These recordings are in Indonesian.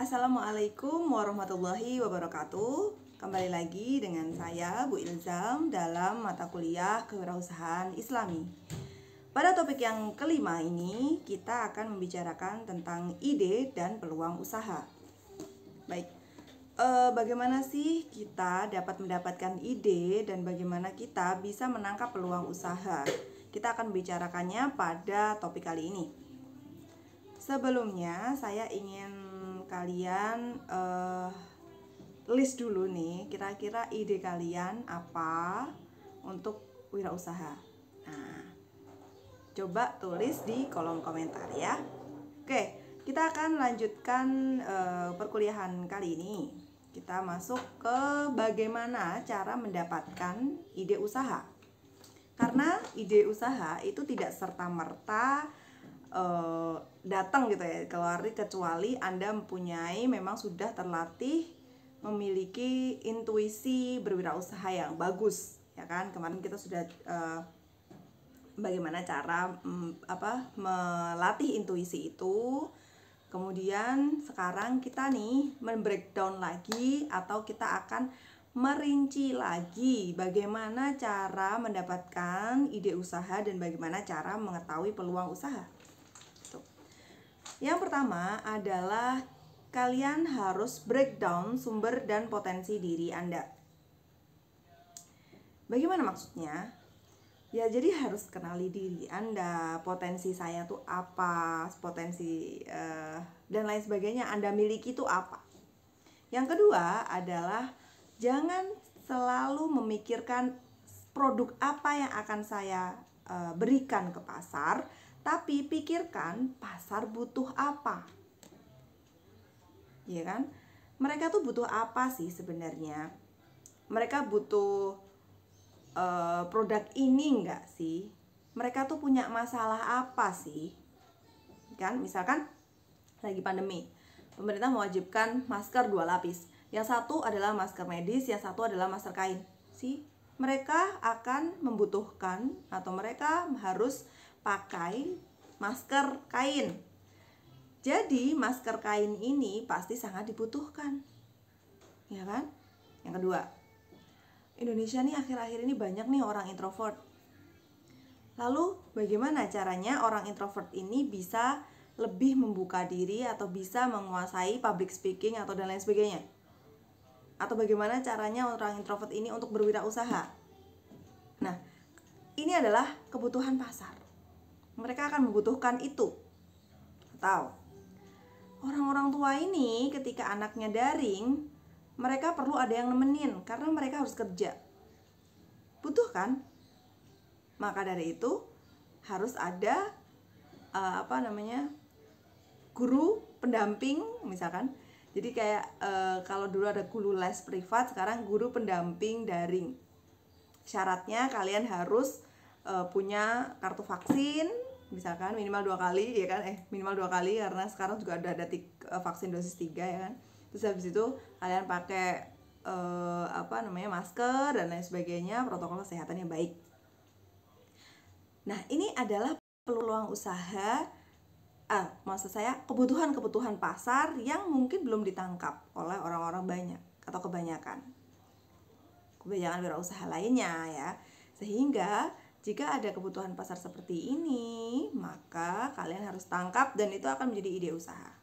Assalamualaikum warahmatullahi wabarakatuh. Kembali lagi dengan saya Bu Ilzam dalam mata kuliah Kewirausahaan Islami. Pada topik yang kelima ini kita akan membicarakan tentang ide dan peluang usaha. Baik, bagaimana sih kita dapat mendapatkan ide dan bagaimana kita bisa menangkap peluang usaha? Kita akan membicarakannya pada topik kali ini. Sebelumnya saya ingin kalian list dulu nih, kira-kira ide kalian apa untuk wirausaha. Nah, coba tulis di kolom komentar ya. Oke, kita akan lanjutkan perkuliahan kali ini. Kita masuk ke bagaimana cara mendapatkan ide usaha. Karena ide usaha itu tidak serta-merta datang gitu ya, kecuali Anda mempunyai, memang sudah terlatih memiliki intuisi berwirausaha yang bagus, ya kan? Kemarin kita sudah bagaimana cara melatih intuisi itu. Kemudian sekarang kita nih men-breakdown lagi, atau kita akan merinci lagi bagaimana cara mendapatkan ide usaha dan bagaimana cara mengetahui peluang usaha. Yang pertama adalah kalian harus breakdown sumber dan potensi diri Anda. Bagaimana maksudnya? Ya, jadi harus kenali diri Anda, potensi saya tuh apa, potensi dan lain sebagainya Anda miliki itu apa. Yang kedua adalah jangan selalu memikirkan produk apa yang akan saya berikan ke pasar, tapi pikirkan pasar butuh apa. Ya kan? Mereka tuh butuh apa sih sebenarnya? Mereka butuh produk ini enggak sih? Mereka tuh punya masalah apa sih? Kan, misalkan lagi pandemi, pemerintah mewajibkan masker 2 lapis. Yang satu adalah masker medis, yang satu adalah masker kain. Mereka akan membutuhkan atau mereka harus pakai masker kain. Jadi masker kain ini pasti sangat dibutuhkan, ya kan? Yang kedua, Indonesia nih akhir-akhir ini banyak nih orang introvert. Lalu bagaimana caranya orang introvert ini bisa lebih membuka diri atau bisa menguasai public speaking atau dan lain sebagainya? Atau bagaimana caranya orang introvert ini untuk berwirausaha? Nah, ini adalah kebutuhan pasar. Mereka akan membutuhkan itu. Atau orang-orang tua ini ketika anaknya daring, mereka perlu ada yang nemenin karena mereka harus kerja. Butuh kan? Maka dari itu harus ada guru pendamping misalkan. Jadi kayak kalau dulu ada guru les privat, sekarang guru pendamping daring. Syaratnya kalian harus punya kartu vaksin, misalkan minimal 2 kali, ya kan? Minimal 2 kali karena sekarang juga ada vaksin dosis 3, ya kan? Terus habis itu kalian pakai masker dan lain sebagainya, protokol kesehatan yang baik. Nah, ini adalah peluang usaha, maksud saya kebutuhan-kebutuhan pasar yang mungkin belum ditangkap oleh orang-orang banyak atau kebanyakan wirausaha lainnya ya. Sehingga jika ada kebutuhan pasar seperti ini, maka kalian harus tangkap dan itu akan menjadi ide usaha.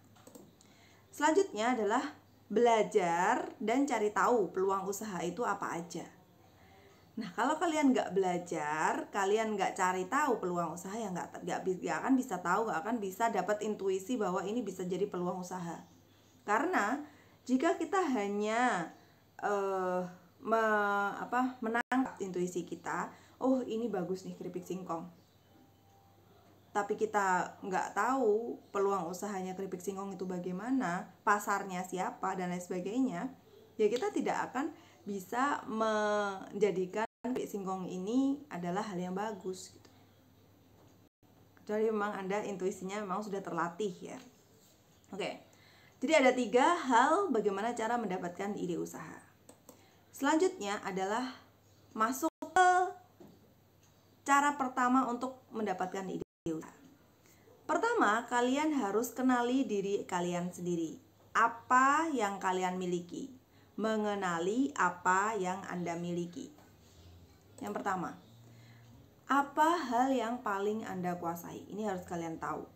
Selanjutnya adalah belajar dan cari tahu peluang usaha itu apa aja. Nah, kalau kalian nggak belajar, kalian nggak cari tahu peluang usaha, ya nggak akan bisa tahu, nggak akan bisa dapat intuisi bahwa ini bisa jadi peluang usaha. Karena jika kita hanya menangkap intuisi kita, oh ini bagus nih keripik singkong, tapi kita nggak tahu peluang usahanya keripik singkong itu bagaimana, pasarnya siapa dan lain sebagainya, ya kita tidak akan bisa menjadikan keripik singkong ini adalah hal yang bagus gitu. Kecuali memang Anda intuisinya memang sudah terlatih ya. Oke, jadi ada 3 hal bagaimana cara mendapatkan ide usaha. Selanjutnya adalah masuk ke cara pertama untuk mendapatkan ide usaha. Pertama, kalian harus kenali diri kalian sendiri. apa yang kalian miliki. Mengenali apa yang Anda miliki. Yang pertama, apa hal yang paling Anda kuasai? Ini harus kalian tahu.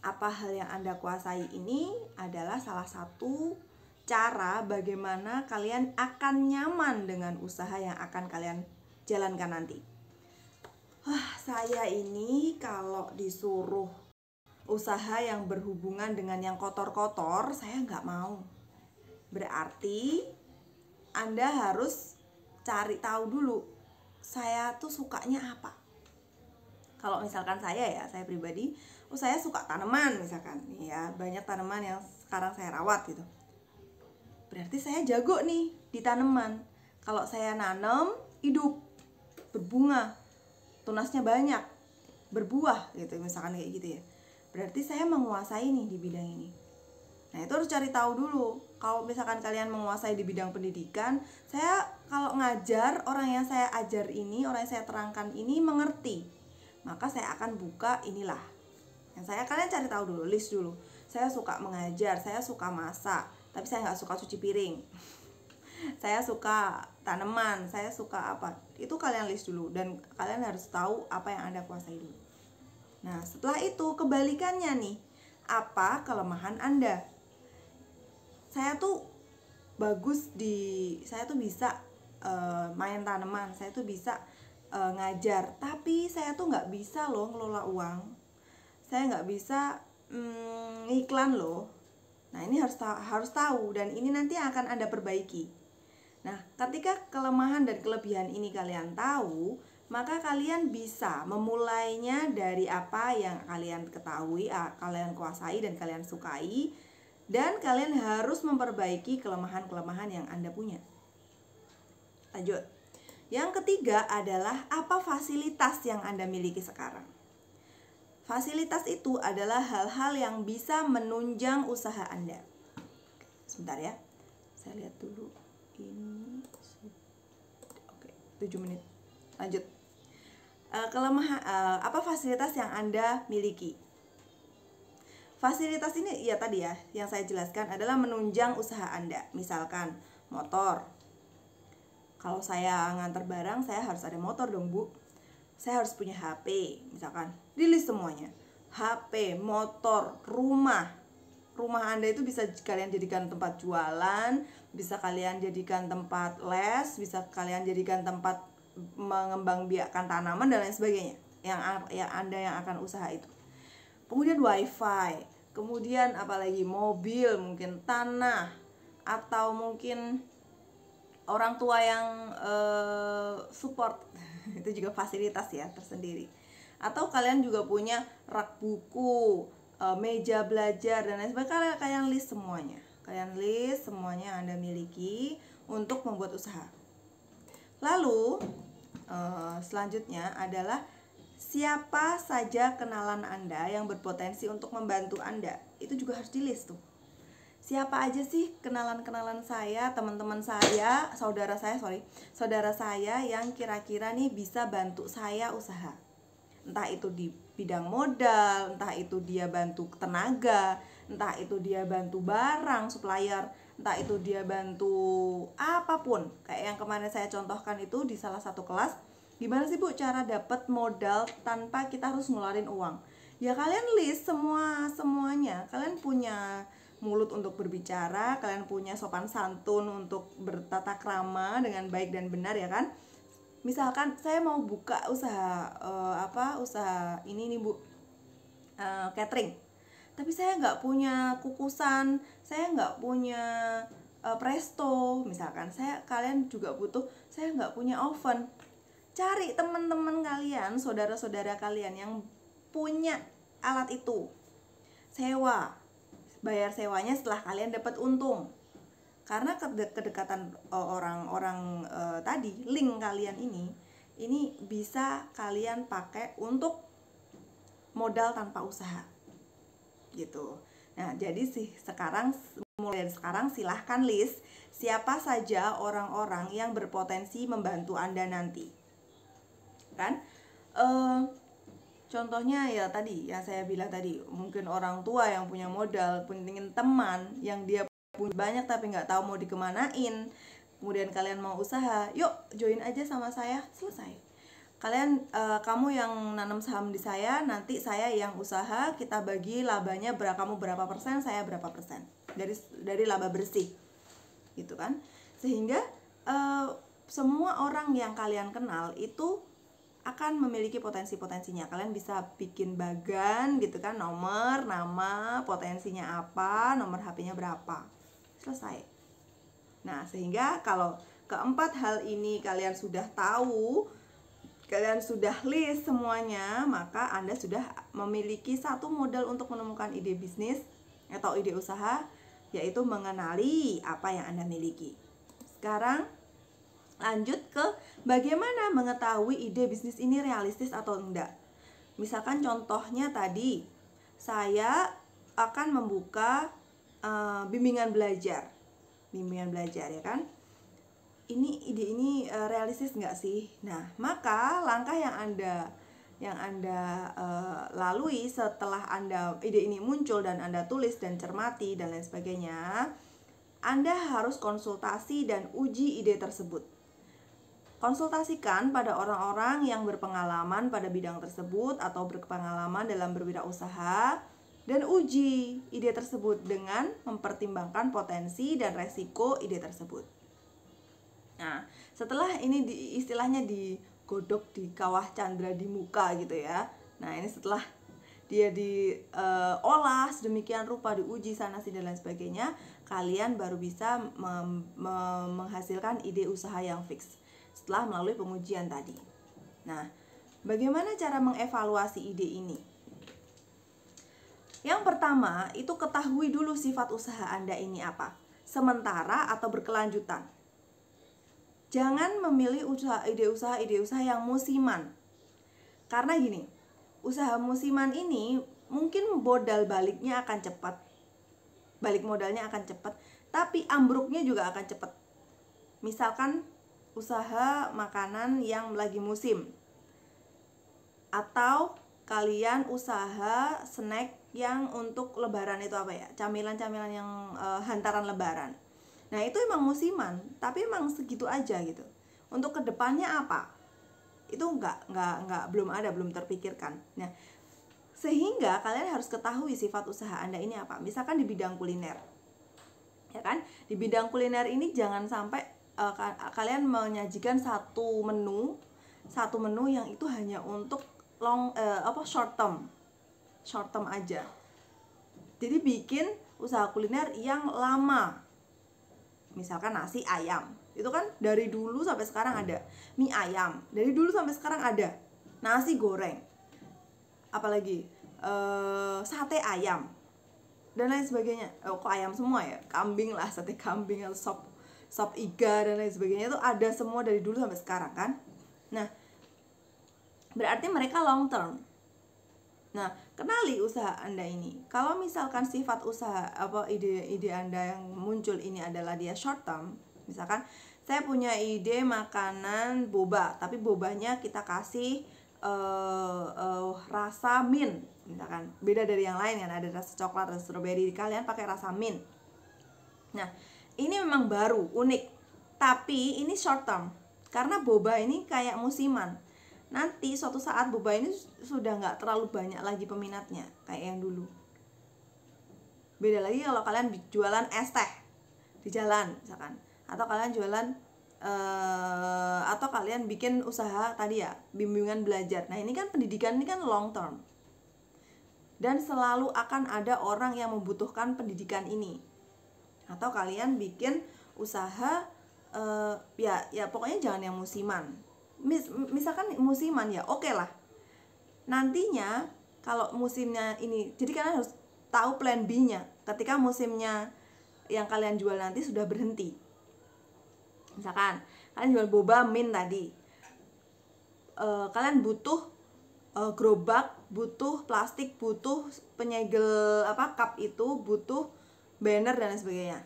Apa hal yang Anda kuasai ini adalah salah satu cara bagaimana kalian akan nyaman dengan usaha yang akan kalian jalankan nanti. Saya ini kalau disuruh usaha yang berhubungan dengan yang kotor-kotor, saya nggak mau. Berarti Anda harus cari tahu dulu, saya tuh sukanya apa. Kalau misalkan saya pribadi, saya suka tanaman misalkan, ya banyak tanaman yang sekarang saya rawat gitu. Berarti saya jago nih di tanaman. Kalau saya nanam, hidup, berbunga, tunasnya banyak, berbuah gitu, misalkan kayak gitu ya. Berarti saya menguasai nih di bidang ini. Nah, itu harus cari tahu dulu. Kalau misalkan kalian menguasai di bidang pendidikan, saya kalau ngajar, orang yang saya ajar ini, orang yang saya terangkan ini mengerti, maka saya akan buka inilah. Yang kalian cari tahu dulu, list dulu. Saya suka mengajar, saya suka masak, tapi saya nggak suka cuci piring. Saya suka tanaman, saya suka apa, itu kalian list dulu. Dan kalian harus tahu apa yang Anda kuasai dulu. Nah, setelah itu kebalikannya nih, apa kelemahan Anda? Saya tuh saya tuh bisa main tanaman, saya tuh bisa ngajar, tapi saya tuh nggak bisa loh ngelola uang, saya nggak bisa iklan loh. Nah, ini harus tahu, dan ini nanti akan Anda perbaiki. Nah, ketika kelemahan dan kelebihan ini kalian tahu, maka kalian bisa memulainya dari apa yang kalian ketahui, kalian kuasai dan kalian sukai, dan kalian harus memperbaiki kelemahan-kelemahan yang Anda punya. Lanjut. Yang ketiga adalah apa fasilitas yang Anda miliki sekarang. Fasilitas itu adalah hal-hal yang bisa menunjang usaha Anda. Sebentar ya, saya lihat dulu. Ini oke, 7 menit. Lanjut. Apa fasilitas yang Anda miliki? Fasilitas ini ya tadi ya, yang saya jelaskan adalah menunjang usaha Anda. Misalkan motor. Kalau saya ngantar barang, saya harus ada motor dong, Bu. Saya harus punya HP, misalkan. Rilis semuanya. HP, motor, rumah. Rumah Anda itu bisa kalian jadikan tempat jualan, bisa kalian jadikan tempat les, bisa kalian jadikan tempat mengembangbiakkan tanaman dan lain sebagainya. Yang Anda yang akan usaha itu. Kemudian wifi, kemudian apalagi mobil, mungkin tanah, atau mungkin orang tua yang support. Itu juga fasilitas ya tersendiri. Atau kalian juga punya rak buku, meja belajar dan lain sebagainya. Kalian list semuanya. Kalian list semuanya yang Anda miliki untuk membuat usaha. Lalu selanjutnya adalah siapa saja kenalan Anda yang berpotensi untuk membantu Anda. Itu juga harus di list tuh. Siapa aja sih kenalan-kenalan saya, teman-teman saya, saudara saya yang kira-kira nih bisa bantu saya usaha. Entah itu di bidang modal, entah itu dia bantu tenaga, entah itu dia bantu barang, supplier, entah itu dia bantu apapun. Kayak yang kemarin saya contohkan itu di salah satu kelas. Gimana sih Bu cara dapat modal tanpa kita harus ngeluarin uang? Ya kalian list semuanya. Kalian punya mulut untuk berbicara, kalian punya sopan santun untuk bertata krama dengan baik dan benar, ya kan? Misalkan saya mau buka usaha usaha ini nih Bu, catering, tapi saya nggak punya kukusan, saya nggak punya presto, misalkan kalian juga butuh, saya nggak punya oven. Cari teman-teman kalian, saudara-saudara kalian yang punya alat itu, sewa. Bayar sewanya setelah kalian dapat untung. Karena kedekatan orang-orang tadi, link kalian ini bisa kalian pakai untuk modal tanpa usaha. Gitu. Nah, jadi mulai dari sekarang silahkan list siapa saja orang-orang yang berpotensi membantu Anda nanti. Kan? Contohnya ya tadi yang saya bilang tadi, mungkin orang tua yang punya modal, pentingin teman yang dia punya banyak tapi nggak tahu mau dikemanain. Kemudian kalian mau usaha, yuk join aja sama saya, selesai. Kamu yang nanam saham di saya, nanti saya yang usaha, kita bagi labanya kamu berapa persen, saya berapa persen dari laba bersih, gitu kan? Sehingga semua orang yang kalian kenal itu akan memiliki potensinya. Kalian bisa bikin bagan gitu kan, nomor, nama, potensinya apa, nomor HP-nya berapa. Selesai. Nah, sehingga kalau keempat hal ini kalian sudah tahu, kalian sudah list semuanya, maka Anda sudah memiliki satu modal untuk menemukan ide bisnis atau ide usaha, yaitu mengenali apa yang Anda miliki. Sekarang lanjut ke bagaimana mengetahui ide bisnis ini realistis atau enggak. Misalkan contohnya tadi, saya akan membuka bimbingan belajar ya kan. Ide ini realistis enggak sih? Nah, maka langkah yang Anda lalui setelah ide ini muncul dan Anda tulis dan cermati dan lain sebagainya, Anda harus konsultasi dan uji ide tersebut. Konsultasikan pada orang-orang yang berpengalaman pada bidang tersebut atau berpengalaman dalam berwirausaha, dan uji ide tersebut dengan mempertimbangkan potensi dan resiko ide tersebut. Nah, setelah ini istilahnya digodok di kawah candra di muka gitu ya. Nah, ini setelah dia diolah sedemikian rupa, diuji sana sini dan lain sebagainya, kalian baru bisa menghasilkan ide usaha yang fix setelah melalui pengujian tadi. Nah, bagaimana cara mengevaluasi ide ini? Yang pertama, itu ketahui dulu sifat usaha Anda ini apa, sementara atau berkelanjutan. Jangan memilih ide usaha yang musiman. Karena gini, usaha musiman ini mungkin modal baliknya akan cepat. Balik modalnya akan cepat, tapi ambruknya juga akan cepat. Misalkan usaha makanan yang lagi musim, atau kalian usaha snack yang untuk lebaran, itu apa ya, camilan-camilan yang hantaran lebaran. Nah, itu emang musiman, tapi emang segitu aja gitu. Untuk kedepannya apa? Itu belum terpikirkan. Nah, sehingga kalian harus ketahui sifat usaha Anda ini apa. Misalkan di bidang kuliner, ya kan? Di bidang kuliner ini jangan sampai kalian menyajikan satu menu yang itu hanya untuk short term aja. Jadi bikin usaha kuliner yang lama. Misalkan nasi ayam, itu kan dari dulu sampai sekarang ada. Mie ayam, dari dulu sampai sekarang ada. Nasi goreng, apalagi sate ayam dan lain sebagainya. Kok ayam semua ya? Kambing lah, sate kambing atau sop iga dan lain sebagainya, itu ada semua dari dulu sampai sekarang kan. Nah, berarti mereka long term. Nah, kenali usaha Anda ini. Kalau misalkan sifat usaha ide Anda yang muncul ini adalah dia short term, misalkan saya punya ide makanan boba, tapi bobanya kita kasih rasa mint, misalkan beda dari yang lain kan, ada rasa coklat, rasa strawberry, kalian pakai rasa mint. Nah, ini memang baru, unik, tapi ini short term, karena boba ini kayak musiman. Nanti suatu saat boba ini sudah nggak terlalu banyak lagi peminatnya kayak yang dulu. Beda lagi kalau kalian jualan es teh di jalan misalkan, atau kalian jualan atau kalian bikin usaha tadi ya, bimbingan belajar. Nah, ini kan pendidikan ini kan long term, dan selalu akan ada orang yang membutuhkan pendidikan ini. Atau kalian bikin usaha ya pokoknya jangan yang musiman. Misalkan musiman ya oke lah. Nantinya kalau musimnya ini, jadi kalian harus tahu plan B-nya ketika musimnya yang kalian jual nanti sudah berhenti. Misalkan kalian jual boba mint tadi, kalian butuh gerobak, butuh plastik, butuh penyegel cup itu, butuh banner dan lain sebagainya.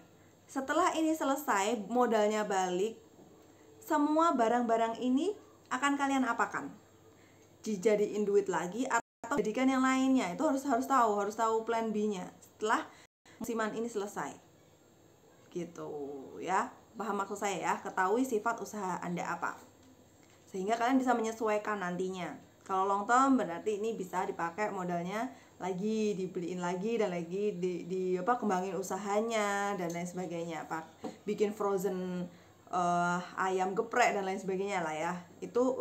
Setelah ini selesai, modalnya balik, semua barang-barang ini akan kalian apakan? Dijadiin duit lagi atau pendidikan yang lainnya. Itu harus tahu plan B-nya setelah musiman ini selesai. Gitu ya. Paham maksud saya ya? Ketahui sifat usaha Anda apa, sehingga kalian bisa menyesuaikan nantinya. Kalau long term berarti ini bisa dipakai modalnya lagi, dibeliin lagi dan lagi kembangin usahanya dan lain sebagainya. Bikin frozen ayam geprek dan lain sebagainya lah ya. Itu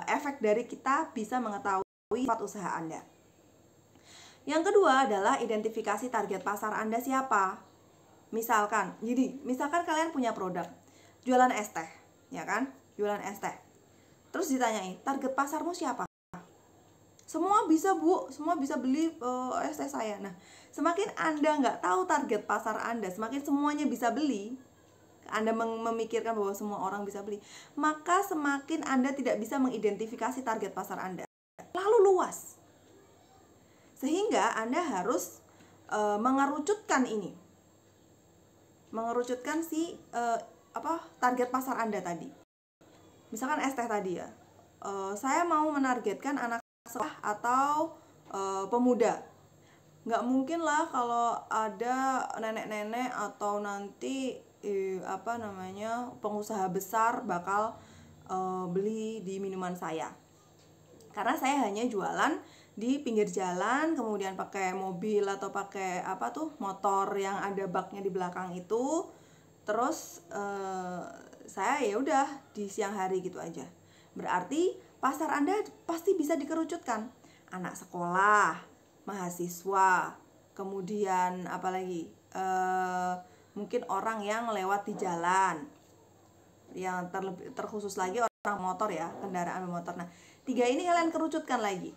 efek dari kita bisa mengetahui sifat usaha Anda. Yang kedua adalah identifikasi target pasar Anda siapa. Misalkan kalian punya produk jualan es teh, ya kan? Jualan es teh. Terus ditanyain, target pasarmu siapa? Semua bisa, Bu, semua bisa beli es teh saya. Nah, semakin Anda nggak tahu target pasar Anda, semakin semuanya bisa beli, Anda memikirkan bahwa semua orang bisa beli, maka semakin Anda tidak bisa mengidentifikasi target pasar Anda. Lalu luas. Sehingga Anda harus mengerucutkan ini. Mengerucutkan target pasar Anda tadi. Misalkan es teh tadi ya. Saya mau menargetkan anak sekolah atau pemuda. Nggak mungkin lah kalau ada nenek-nenek atau nanti pengusaha besar bakal beli di minuman saya. Karena saya hanya jualan di pinggir jalan, kemudian pakai mobil atau pakai motor yang ada baknya di belakang itu. Terus saya ya udah di siang hari gitu aja. Berarti pasar Anda pasti bisa dikerucutkan. Anak sekolah, mahasiswa, kemudian apalagi mungkin orang yang lewat di jalan, yang terkhusus lagi orang motor ya, kendaraan motor. Nah, 3 ini kalian kerucutkan lagi.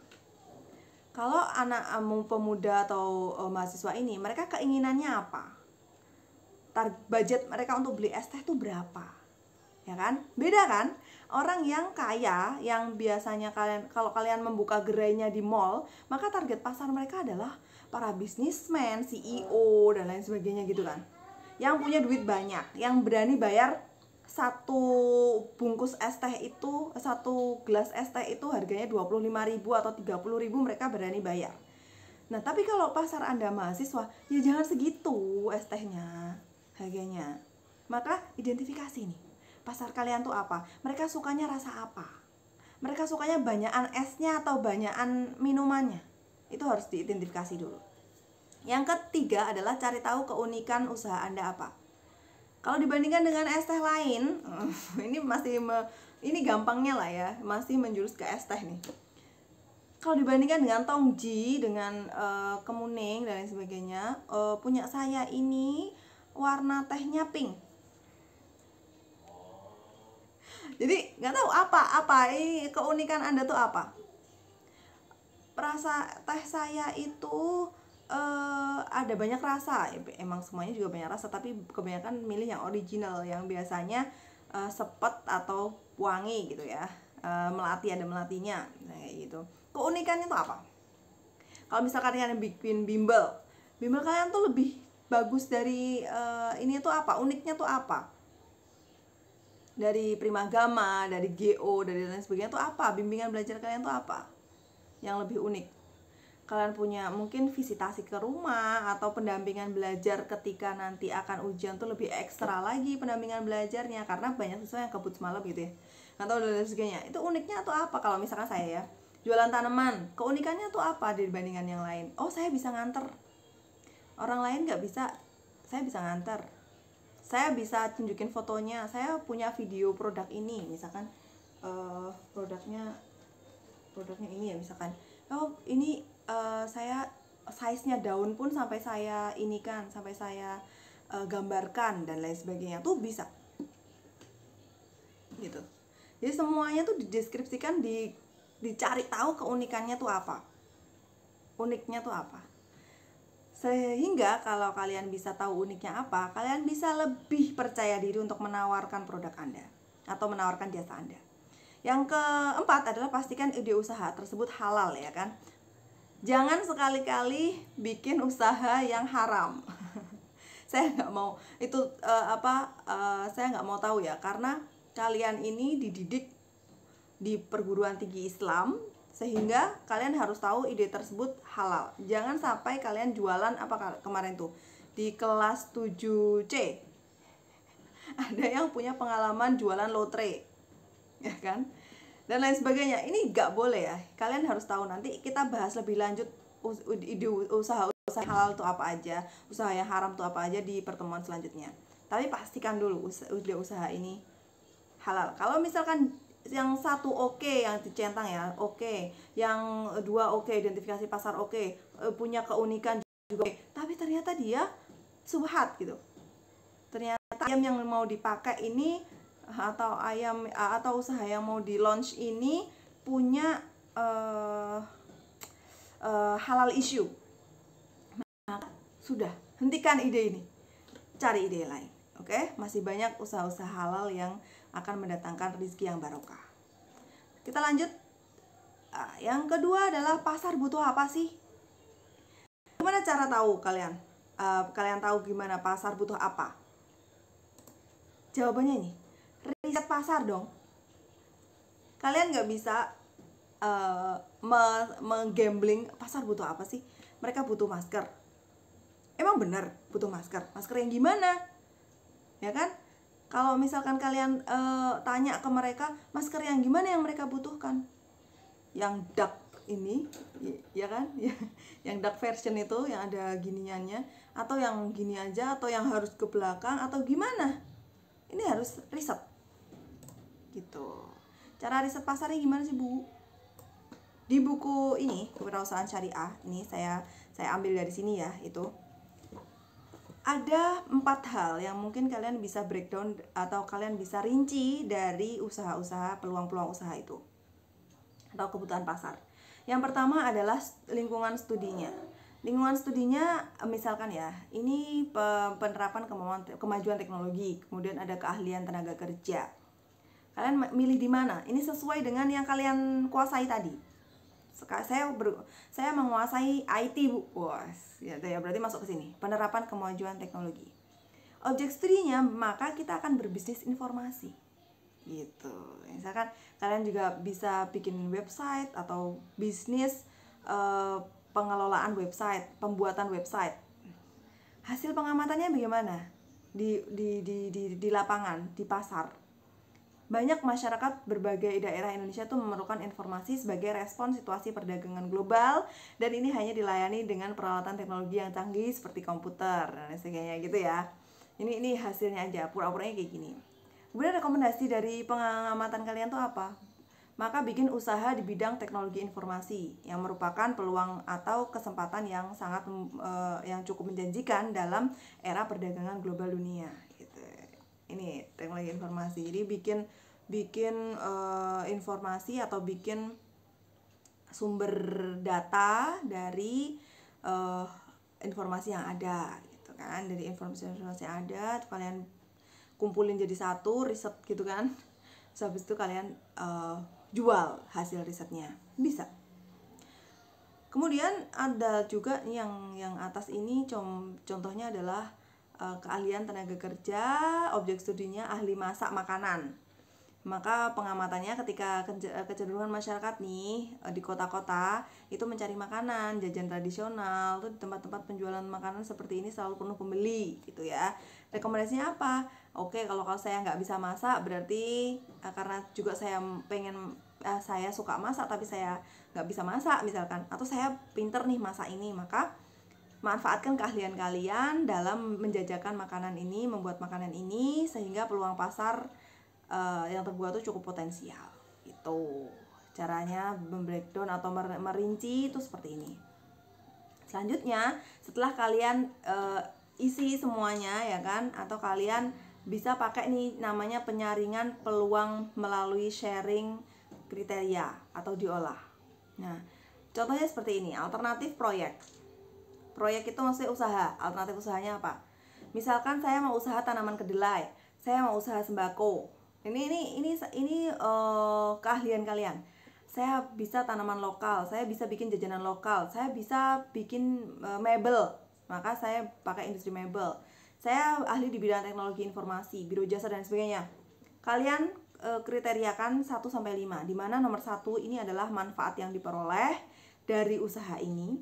Kalau anak pemuda atau mahasiswa ini, mereka keinginannya apa? Budget mereka untuk beli es teh itu berapa? Ya kan? Beda kan? Orang yang kaya, yang biasanya kalau kalian membuka gerainya di mall, maka target pasar mereka adalah para bisnismen, CEO dan lain sebagainya gitu kan. Yang punya duit banyak, yang berani bayar satu bungkus es teh itu, satu gelas es teh itu harganya 25.000 atau 30.000, mereka berani bayar. Nah, tapi kalau pasar Anda mahasiswa, ya jangan segitu es tehnya harganya. Maka identifikasi nih, pasar kalian tuh apa? Mereka sukanya rasa apa? Mereka sukanya banyakan esnya atau banyakan minumannya? Itu harus diidentifikasi dulu. Yang ketiga adalah cari tahu keunikan usaha Anda apa. Kalau dibandingkan dengan es teh lain, ini gampangnya lah ya, masih menjurus ke es teh nih. Kalau dibandingkan dengan Tongji, dengan Kemuning dan lain sebagainya, punya saya ini warna tehnya pink. Jadi nggak tahu apa ini keunikan Anda tuh apa. Rasa teh saya itu ada banyak rasa, emang semuanya juga banyak rasa, tapi kebanyakan milih yang original, yang biasanya sepet atau wangi gitu ya, melati, ada melatinya, nah, kayak gitu. Keunikannya tuh apa? Kalau misalkan kalian bikin bimbel kalian tuh lebih bagus dari ini tuh apa? Uniknya tuh apa? Dari Primagama, dari GO, dari lain sebagainya tuh apa? Bimbingan belajar kalian tuh apa yang lebih unik? Kalian punya mungkin visitasi ke rumah atau pendampingan belajar ketika nanti akan ujian tuh lebih ekstra lagi pendampingan belajarnya, karena banyak siswa yang kebut semalam gitu ya, nggak tahu dan sebagainya. Itu uniknya tuh apa? Kalau misalkan saya ya jualan tanaman, keunikannya tuh apa dibandingkan yang lain? Oh, saya bisa nganter, orang lain nggak bisa, saya bisa nganter, saya bisa tunjukin fotonya, saya punya video produk ini, misalkan produknya ini ya, misalkan oh ini saya size-nya daun pun sampai saya inikan, sampai saya gambarkan dan lain sebagainya tuh bisa gitu. Jadi semuanya tuh dideskripsikan, dicari tahu keunikannya tuh apa, uniknya tuh apa, sehingga kalau kalian bisa tahu uniknya apa, kalian bisa lebih percaya diri untuk menawarkan produk Anda atau menawarkan jasa Anda. Yang keempat adalah pastikan ide usaha tersebut halal, ya kan. Jangan sekali-kali bikin usaha yang haram. Saya nggak mau itu saya nggak mau tahu ya, karena kalian ini dididik di perguruan tinggi Islam Sehingga kalian harus tahu ide tersebut halal. Jangan sampai kalian jualan apa kemarin tuh di kelas 7C. Ada yang punya pengalaman jualan lotre, ya kan? Dan lain sebagainya. Ini gak boleh ya. Kalian harus tahu, nanti kita bahas lebih lanjut ide usaha halal itu apa aja, usaha yang haram itu apa aja di pertemuan selanjutnya. Tapi pastikan dulu usaha ini halal. Kalau misalkan yang satu oke, yang dicentang ya oke, yang dua oke, identifikasi pasar oke, punya keunikan juga oke, tapi ternyata dia subhat gitu. Ternyata ayam yang mau dipakai ini atau usaha yang mau di launch ini punya halal issue, maka sudah hentikan ide ini, cari ide lain. Oke, masih banyak usaha-usaha halal yang akan mendatangkan rezeki yang barokah. Kita lanjut. Yang kedua adalah pasar butuh apa sih? Gimana cara tahu kalian? Kalian tahu gimana pasar butuh apa? Jawabannya ini, riset pasar dong. Kalian nggak bisa menggambling pasar butuh apa sih? Mereka butuh masker. Emang benar butuh masker? Masker yang gimana? Ya kan? Kalau misalkan kalian tanya ke mereka, masker yang gimana yang mereka butuhkan? Yang dark ini, ya kan? Yang dark version itu, yang ada giniannya, atau yang gini aja, atau yang harus ke belakang, atau gimana? Ini harus riset. Gitu. Cara riset pasarnya gimana sih, Bu? Di buku ini, Kewirausahaan Syariah, ini saya ambil dari sini ya, itu ada 4 hal yang mungkin kalian bisa breakdown atau kalian bisa rinci dari usaha-usaha, peluang-peluang usaha itu atau kebutuhan pasar. Yang pertama adalah lingkungan studinya. Lingkungan studinya misalkan ya, ini penerapan kemajuan teknologi, kemudian ada keahlian tenaga kerja. Kalian milih di mana? Ini sesuai dengan yang kalian kuasai tadi. Saya menguasai IT, Bu. Bos. Ya, berarti masuk ke sini. Penerapan kemajuan teknologi. Objek studinya, maka kita akan berbisnis informasi. Gitu. Misalkan kalian juga bisa bikin website atau bisnis pengelolaan website, pembuatan website. Hasil pengamatannya bagaimana? Di lapangan, di pasar. Banyak masyarakat berbagai daerah Indonesia tuh memerlukan informasi sebagai respon situasi perdagangan global, dan ini hanya dilayani dengan peralatan teknologi yang canggih seperti komputer dan sebagainya gitu ya. Ini hasilnya aja, pura-puranya kayak gini. Kemudian rekomendasi dari pengamatan kalian tuh apa? Maka bikin usaha di bidang teknologi informasi yang merupakan peluang atau kesempatan yang sangat yang cukup menjanjikan dalam era perdagangan global dunia. Ini teknologi informasi. Jadi bikin informasi atau bikin sumber data dari informasi yang ada gitu kan. Dari informasi yang ada kalian kumpulin jadi satu, riset gitu kan. Terus habis itu kalian jual hasil risetnya. Bisa. Kemudian ada juga yang atas ini contohnya adalah keahlian tenaga kerja, objek studinya ahli masak makanan. Maka pengamatannya ketika kecenderungan masyarakat nih di kota-kota itu mencari makanan, jajan tradisional, tuh di tempat-tempat penjualan makanan seperti ini selalu penuh pembeli gitu ya. Rekomendasinya apa? Oke, kalau saya nggak bisa masak berarti karena juga saya saya suka masak tapi saya nggak bisa masak misalkan, atau saya pinter nih masak ini, maka manfaatkan keahlian kalian dalam menjajakan makanan ini, membuat makanan ini, sehingga peluang pasar yang terbuat itu cukup potensial. Itu caranya membreakdown atau merinci itu seperti ini. Selanjutnya, setelah kalian isi semuanya ya kan, atau kalian bisa pakai nih namanya penyaringan peluang melalui sharing kriteria atau diolah. Nah, contohnya seperti ini, alternatif proyek. Proyek itu maksudnya usaha. Alternatif usahanya apa? Misalkan saya mau usaha tanaman kedelai, saya mau usaha sembako. Ini keahlian kalian. Saya bisa tanaman lokal, saya bisa bikin jajanan lokal, saya bisa bikin mebel. Maka saya pakai industri mebel. Saya ahli di bidang teknologi informasi, biro jasa dan sebagainya. Kalian kriteriakan 1-5, di mana nomor 1 ini adalah manfaat yang diperoleh dari usaha ini.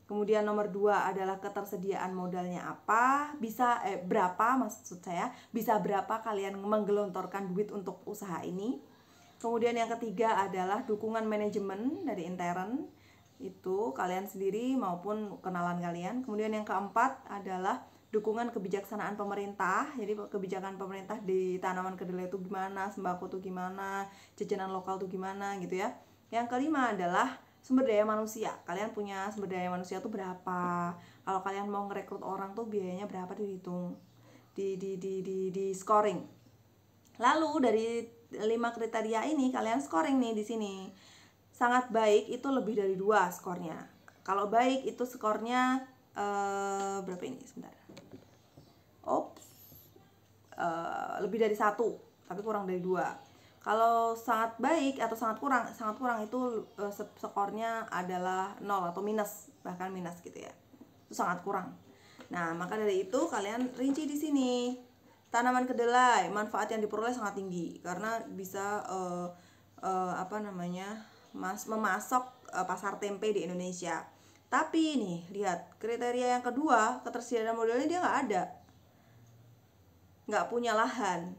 Kemudian nomor 2 adalah ketersediaan modalnya apa, bisa berapa, maksud saya bisa berapa kalian menggelontorkan duit untuk usaha ini. Kemudian yang ketiga adalah dukungan manajemen dari intern, itu kalian sendiri maupun kenalan kalian. Kemudian yang keempat adalah dukungan kebijaksanaan pemerintah. Jadi kebijakan pemerintah di tanaman kedelai itu gimana, sembako itu gimana, jajanan lokal itu gimana gitu ya. Yang kelima adalah sumber daya manusia. Kalian punya sumber daya manusia itu berapa? Kalau kalian mau ngerekrut orang tuh biayanya berapa, dihitung di scoring. Lalu dari 5 kriteria ini kalian scoring nih di sini. Sangat baik itu lebih dari 2 skornya. Kalau baik itu skornya berapa ini? Sebentar. Lebih dari 1, tapi kurang dari 2. Kalau sangat baik atau sangat kurang itu skornya adalah 0 atau minus, bahkan minus gitu ya. Itu sangat kurang. Nah, maka dari itu kalian rinci di sini. Tanaman kedelai, manfaat yang diperoleh sangat tinggi karena bisa memasok pasar tempe di Indonesia. Tapi nih, lihat kriteria yang kedua, ketersediaan modalnya dia nggak punya lahan.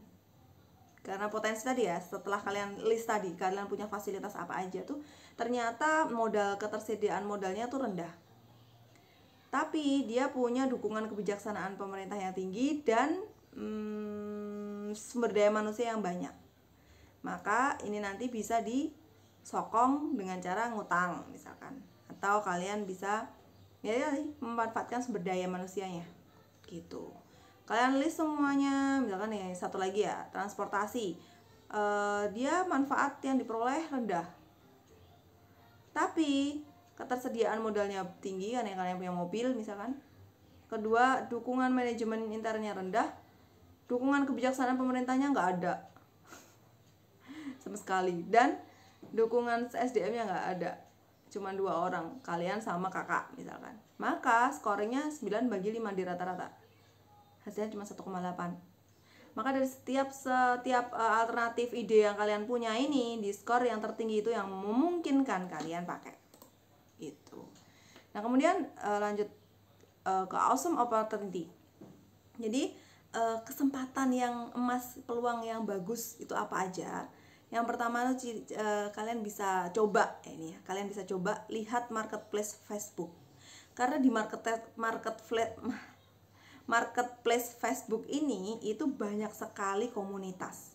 Karena potensi tadi ya, setelah kalian list tadi, kalian punya fasilitas apa aja tuh, ternyata ketersediaan modalnya tuh rendah. Tapi dia punya dukungan kebijaksanaan pemerintah yang tinggi dan sumber daya manusia yang banyak. Maka ini nanti bisa disokong dengan cara ngutang misalkan, atau kalian bisa memanfaatkan sumber daya manusianya gitu. Kalian list semuanya, misalkan ya satu lagi ya, transportasi. Dia manfaat yang diperoleh rendah, tapi ketersediaan modalnya tinggi kan ya, kalian punya mobil misalkan. Kedua, dukungan manajemen internnya rendah. Dukungan kebijaksanaan pemerintahnya nggak ada sama sekali, dan dukungan SDM-nya nggak ada, cuma 2 orang, kalian sama kakak misalkan. Maka skornya 9/5 di rata-rata, hasilnya cuma 1,8. Maka dari setiap alternatif ide yang kalian punya ini, di skor yang tertinggi itu yang memungkinkan kalian pakai itu. Nah, kemudian lanjut ke awesome opportunity. Jadi kesempatan yang emas, peluang yang bagus itu apa aja? Yang pertama tuh kalian bisa coba kalian bisa coba lihat marketplace Facebook. Karena di marketplace Facebook ini itu banyak sekali komunitas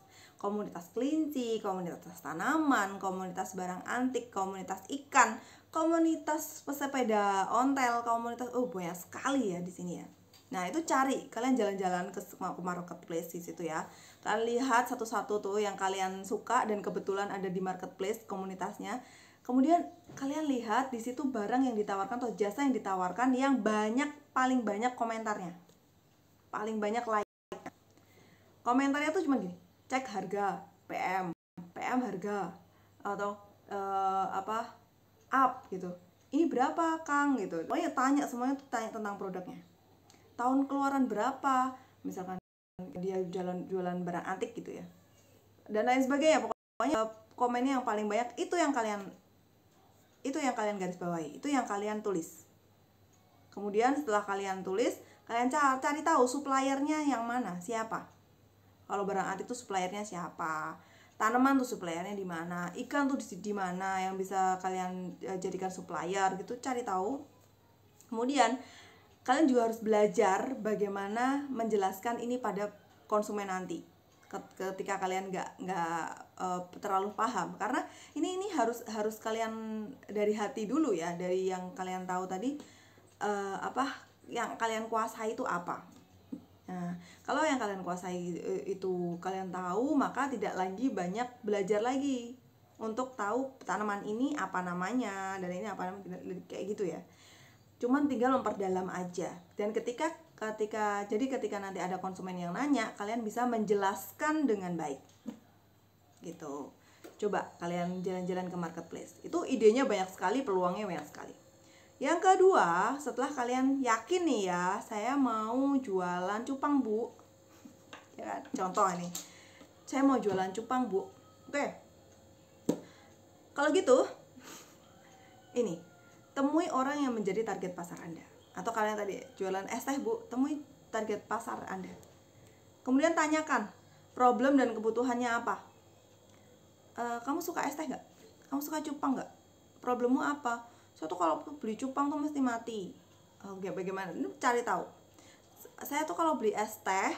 kelinci, komunitas tanaman, komunitas barang antik, komunitas ikan, komunitas pesepeda ontel, komunitas banyak sekali ya di sini ya. Nah, itu kalian jalan-jalan ke marketplace di situ ya. Kalian lihat satu-satu tuh yang kalian suka dan kebetulan ada di marketplace komunitasnya. Kemudian kalian lihat di situ barang yang ditawarkan atau jasa yang ditawarkan yang paling banyak komentarnya. Paling banyak like. Komentarnya tuh cuma gini, cek harga, PM harga, atau up gitu. Ini berapa, Kang gitu. Pokoknya semuanya tanya tentang produknya. Tahun keluaran berapa, misalkan dia jualan barang antik gitu ya, dan lain sebagainya. Pokoknya komennya yang paling banyak itu yang kalian garis bawahi, itu yang kalian tulis. Kemudian setelah kalian tulis, kalian cari tahu suppliernya yang mana, siapa. Kalau barang antik tuh suppliernya siapa, tanaman tuh suppliernya di mana, ikan tuh di mana yang bisa kalian jadikan supplier gitu, cari tahu. Kemudian kalian juga harus belajar bagaimana menjelaskan ini pada konsumen nanti ketika kalian nggak terlalu paham, karena ini harus kalian dari hati dulu ya, dari yang kalian tahu tadi, yang kalian kuasai itu apa. Nah, kalau yang kalian kuasai itu kalian tahu, maka tidak lagi banyak belajar lagi untuk tahu tanaman ini apa namanya dan ini apa namanya, kayak gitu ya. Cuman tinggal memperdalam aja. Dan ketika nanti ada konsumen yang nanya, kalian bisa menjelaskan dengan baik gitu. Coba kalian jalan-jalan ke marketplace, itu idenya banyak sekali, peluangnya banyak sekali. Yang kedua, setelah kalian yakin nih ya, saya mau jualan cupang, Bu ya kan? Contoh nih, saya mau jualan cupang, Bu. Oke. Kalau gitu, ini, temui orang yang menjadi target pasar Anda. Atau kalian tadi jualan es teh, Bu, temui target pasar Anda. Kemudian tanyakan problem dan kebutuhannya apa. Kamu suka es teh nggak? Kamu suka cupang nggak? Problemmu apa? Saya tuh kalau beli cupang tuh mesti mati. Oke, bagaimana? Ini cari tahu. Saya tuh kalau beli es teh